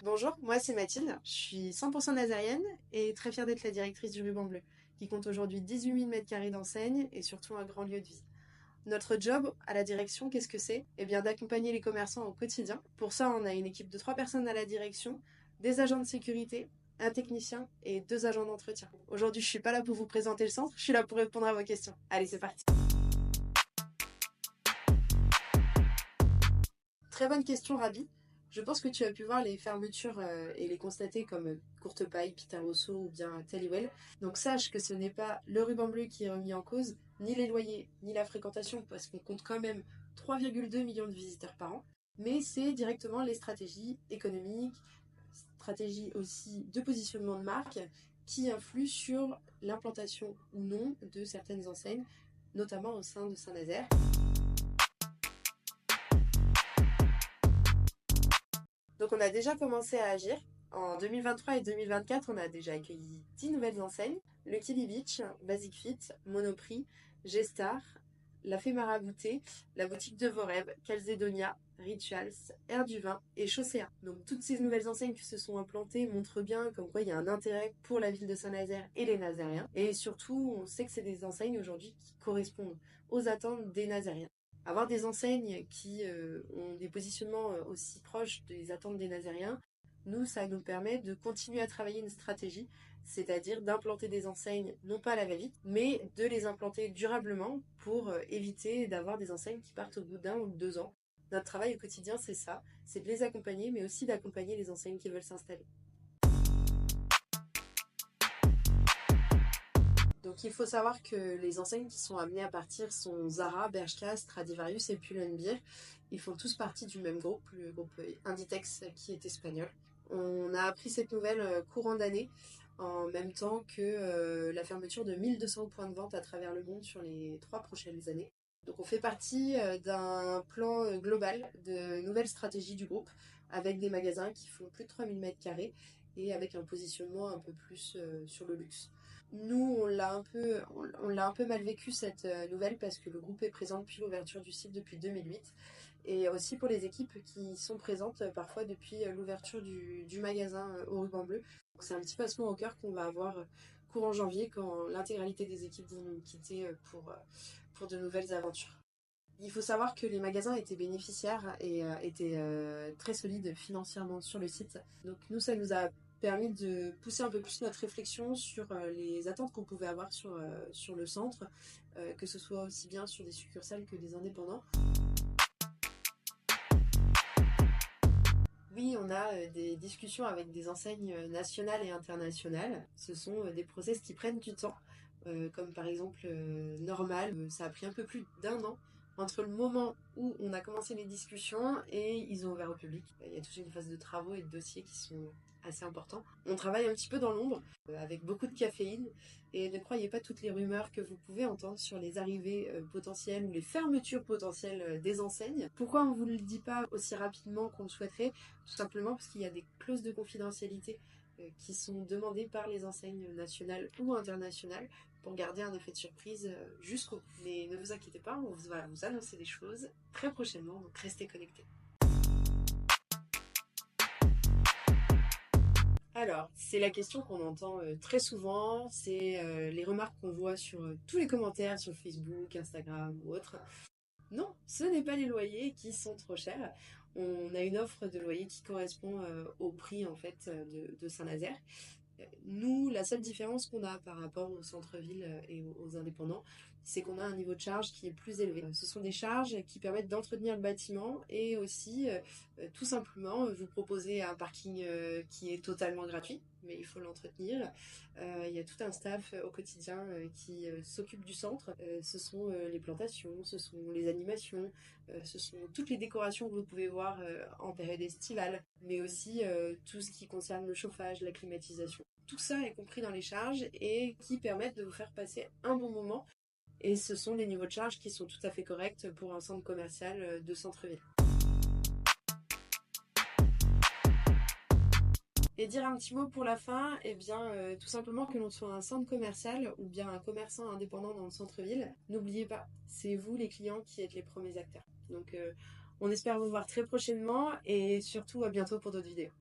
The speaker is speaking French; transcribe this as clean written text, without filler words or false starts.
Bonjour, moi c'est Mathilde, je suis 100% nazérienne et très fière d'être la directrice du Ruban Bleu, qui compte aujourd'hui 18 000 m² d'enseignes et surtout un grand lieu de vie. Notre job à la direction, qu'est-ce que c'est? Eh bien d'accompagner les commerçants au quotidien. Pour ça, on a une équipe de 3 personnes à la direction, des agents de sécurité, un technicien et 2 agents d'entretien. Aujourd'hui, je suis pas là pour vous présenter le centre, je suis là pour répondre à vos questions. Allez, c'est parti. Très bonne question, Rabi. Je pense que tu as pu voir les fermetures et les constater comme Courtepaille, Peter Rosso ou bien Tellywell. Donc sache que ce n'est pas le Ruban Bleu qui est remis en cause, ni les loyers, ni la fréquentation, parce qu'on compte quand même 3,2 millions de visiteurs par an, mais c'est directement les stratégies économiques, stratégies aussi de positionnement de marque, qui influent sur l'implantation ou non de certaines enseignes, notamment au sein de Saint-Nazaire. Donc on a déjà commencé à agir. En 2023 et 2024, on a déjà accueilli 10 nouvelles enseignes. Lucky Beach, Basic Fit, Monoprix, G-Star, La Fée Maraboutée, la boutique de vos rêves, Calzedonia, Rituals, Air du Vin et Chaussea. Donc toutes ces nouvelles enseignes qui se sont implantées montrent bien comme quoi il y a un intérêt pour la ville de Saint-Nazaire et les Nazériens. Et surtout, on sait que c'est des enseignes aujourd'hui qui correspondent aux attentes des Nazériens. Avoir des enseignes qui ont des positionnements aussi proches des attentes des Nazériens, nous, ça nous permet de continuer à travailler une stratégie, c'est-à-dire d'implanter des enseignes, non pas à la va-vite, mais de les implanter durablement pour éviter d'avoir des enseignes qui partent au bout d'1 ou 2 ans. Notre travail au quotidien, c'est ça, c'est de les accompagner, mais aussi d'accompagner les enseignes qui veulent s'installer. Donc il faut savoir que les enseignes qui sont amenées à partir sont Zara, Bershka, Stradivarius et Pull&Bear. Ils font tous partie du même groupe, le groupe Inditex qui est espagnol. On a appris cette nouvelle courant d'année, en même temps que la fermeture de 1200 points de vente à travers le monde sur les 3 prochaines années. Donc on fait partie d'un plan global de nouvelles stratégies du groupe, avec des magasins qui font plus de 3000 m² et avec un positionnement un peu plus sur le luxe. Nous, on l'a un peu mal vécu cette nouvelle parce que le groupe est présent depuis l'ouverture du site depuis 2008 et aussi pour les équipes qui sont présentes parfois depuis l'ouverture du magasin au Ruban Bleu. Donc c'est un petit passement au cœur qu'on va avoir courant janvier quand l'intégralité des équipes vont nous quitter pour de nouvelles aventures. Il faut savoir que les magasins étaient bénéficiaires et étaient très solides financièrement sur le site. Donc nous, ça nous a permis de pousser un peu plus notre réflexion sur les attentes qu'on pouvait avoir sur le centre, que ce soit aussi bien sur des succursales que des indépendants. Oui, on a des discussions avec des enseignes nationales et internationales. Ce sont des process qui prennent du temps, comme par exemple Normal. Ça a pris un peu plus d'1 an entre le moment où on a commencé les discussions et ils ont ouvert au public. Il y a toute une phase de travaux et de dossiers qui sont assez importants. On travaille un petit peu dans l'ombre, avec beaucoup de caféine, et ne croyez pas toutes les rumeurs que vous pouvez entendre sur les arrivées potentielles ou les fermetures potentielles des enseignes. Pourquoi on ne vous le dit pas aussi rapidement qu'on le souhaiterait? Tout simplement parce qu'il y a des clauses de confidentialité qui sont demandées par les enseignes nationales ou internationales pour garder un effet de surprise jusqu'au bout. Mais ne vous inquiétez pas, on va vous annoncer des choses très prochainement, donc restez connectés. Alors, c'est la question qu'on entend très souvent, c'est les remarques qu'on voit sur tous les commentaires sur Facebook, Instagram ou autres. Non, ce n'est pas les loyers qui sont trop chers. On a une offre de loyer qui correspond au prix en fait de Saint-Nazaire. Nous, la seule différence qu'on a par rapport au centre-ville et aux indépendants, c'est qu'on a un niveau de charge qui est plus élevé. Ce sont des charges qui permettent d'entretenir le bâtiment et aussi tout simplement vous proposer un parking qui est totalement gratuit, mais il faut l'entretenir. Il y a tout un staff au quotidien qui s'occupe du centre. Ce sont les plantations, ce sont les animations, ce sont toutes les décorations que vous pouvez voir en période estivale, mais aussi tout ce qui concerne le chauffage, la climatisation. Tout ça est compris dans les charges et qui permettent de vous faire passer un bon moment. Et ce sont des niveaux de charge qui sont tout à fait corrects pour un centre commercial de centre-ville. Et dire un petit mot pour la fin, eh bien, tout simplement que l'on soit un centre commercial ou bien un commerçant indépendant dans le centre-ville, n'oubliez pas, c'est vous les clients qui êtes les premiers acteurs. Donc, on espère vous voir très prochainement et surtout à bientôt pour d'autres vidéos.